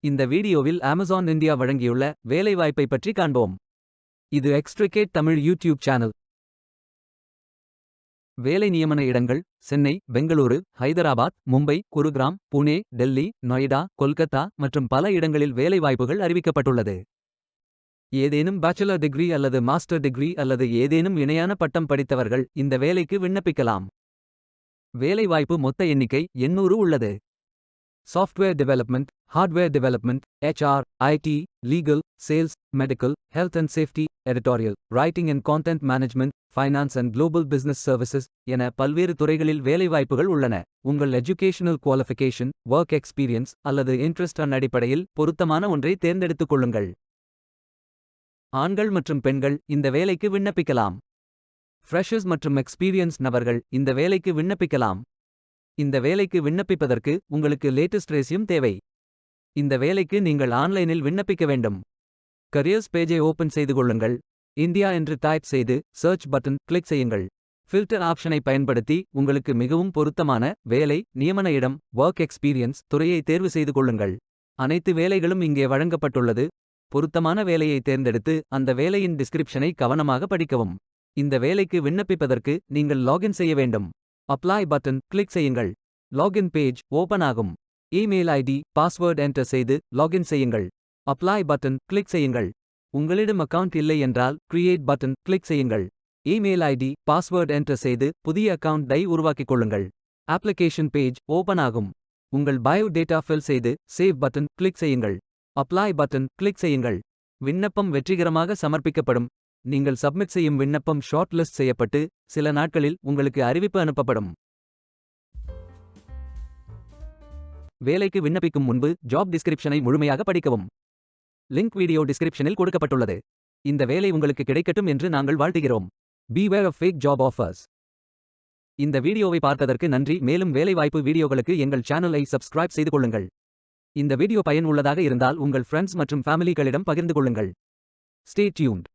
இந்த வீடியோவில் Amazon India வழங்கியுள்ள வேலைவாய்ப்பை பற்றி காண்போம். இது எக்ஸ்ட்ரிகேட் தமிழ் யூடியூப் சேனல். வேலை நியமன இடங்கள்: சென்னை, பெங்களூரு, ஹைதராபாத், மும்பை, குருகிராம், புனே, டெல்லி, நொய்டா, கொல்கத்தா மற்றும் பல இடங்களில் வேலைவாய்ப்புகள் அறிவிக்கப்பட்டுள்ளது. ஏதேனும் பேச்சுலர் டிகிரி அல்லது மாஸ்டர் டிகிரி அல்லது ஏதேனும் இணையான பட்டம் படித்தவர்கள் இந்த வேலைக்கு விண்ணப்பிக்கலாம். வேலைவாய்ப்பு மொத்த எண்ணிக்கை 800 உள்ளது. Software development, hardware development, HR, IT, legal, sales, medical, health and safety, editorial, writing and content management, finance and global business services என பல்வேறு துறைகளில் வேலைவாய்ப்புகள் உள்ளன. உங்கள் எஜுகேஷனல் குவாலிஃபிகேஷன், ஒர்க் எக்ஸ்பீரியன்ஸ் அல்லது இன்ட்ரெஸ்ட் அடிப்படையில் பொருத்தமான ஒன்றை தேர்ந்தெடுத்துக் கொள்ளுங்கள். ஆண்கள் மற்றும் பெண்கள் இந்த வேலைக்கு விண்ணப்பிக்கலாம். ஃப்ரெஷர்ஸ் மற்றும் எக்ஸ்பீரியன்ஸ் நபர்கள் இந்த வேலைக்கு விண்ணப்பிக்கலாம். இந்த வேலைக்கு விண்ணப்பிப்பதற்கு உங்களுக்கு லேட்டஸ்ட் ரெஸ்யூம் தேவை. இந்த வேலைக்கு நீங்கள் ஆன்லைனில் விண்ணப்பிக்க வேண்டும். கரியர்ஸ் பேஜை ஓபன் செய்து கொள்ளுங்கள். இந்தியா என்று டைப் செய்து சர்ச் பட்டன் கிளிக் செய்யுங்கள். ஃபில்டர் ஆப்ஷனை பயன்படுத்தி உங்களுக்கு மிகவும் பொருத்தமான வேலை, நியமன இடம், ஒர்க் எக்ஸ்பீரியன்ஸ் துறையை தேர்வு செய்து கொள்ளுங்கள். அனைத்து வேலைகளும் இங்கே வழங்கப்பட்டுள்ளது. பொருத்தமான வேலையை தேர்ந்தெடுத்து அந்த வேலையின் டிஸ்கிரிப்ஷனை கவனமாக படிக்கவும். இந்த வேலைக்கு விண்ணப்பிப்பதற்கு நீங்கள் லாகின் செய்ய வேண்டும். அப்ளை பட்டன் கிளிக் செய்யுங்கள். லாகின் பேஜ் ஓபன் ஆகும். இமெயில் ஐடி, பாஸ்வேர்ட் என்டர் செய்து லாகின் செய்யுங்கள். அப்ளை பட்டன் கிளிக் செய்யுங்கள். உங்களிடம் அக்கவுண்ட் இல்லை என்றால் கிரியேட் பட்டன் கிளிக் செய்யுங்கள். இமெயில் ஐடி, பாஸ்வேர்ட் என்டர் செய்து புதிய அக்கவுண்டை உருவாக்கிக் கொள்ளுங்கள். அப்ளிகேஷன் பேஜ் ஓபன் ஆகும். உங்கள் பயோ டேட்டா ஃபில் செய்து சேவ் பட்டன் கிளிக் செய்யுங்கள். அப்ளை பட்டன் கிளிக் செய்யுங்கள். விண்ணப்பம் வெற்றிகரமாக சமர்ப்பிக்கப்படும். நீங்கள் சப்மிட் செய்யும் விண்ணப்பம் ஷார்ட் லிஸ்ட் செய்யப்பட்டு சில நாட்களில் உங்களுக்கு அறிவிப்பு அனுப்பப்படும். வேலைக்கு விண்ணப்பிக்கும் முன்பு ஜாப் டிஸ்கிரிப்ஷனை முழுமையாக படிக்கவும். லிங்க் வீடியோ டிஸ்கிரிப்ஷனில் கொடுக்கப்பட்டுள்ளது. இந்த வேலை உங்களுக்கு கிடைக்கட்டும் என்று நாங்கள் வாழ்த்துகிறோம். Beware of fake job offers. இந்த வீடியோவை பார்த்ததற்கு நன்றி. மேலும் வேலைவாய்ப்பு வீடியோகளுக்கு எங்கள் சேனலை சப்ஸ்கிரைப் செய்து கொள்ளுங்கள். இந்த வீடியோ பயன் உள்ளதாக இருந்தால் உங்கள் ஃப்ரெண்ட்ஸ் மற்றும் ஃபேமிலிகளிடம் பகிர்ந்து கொள்ளுங்கள். Stay tuned.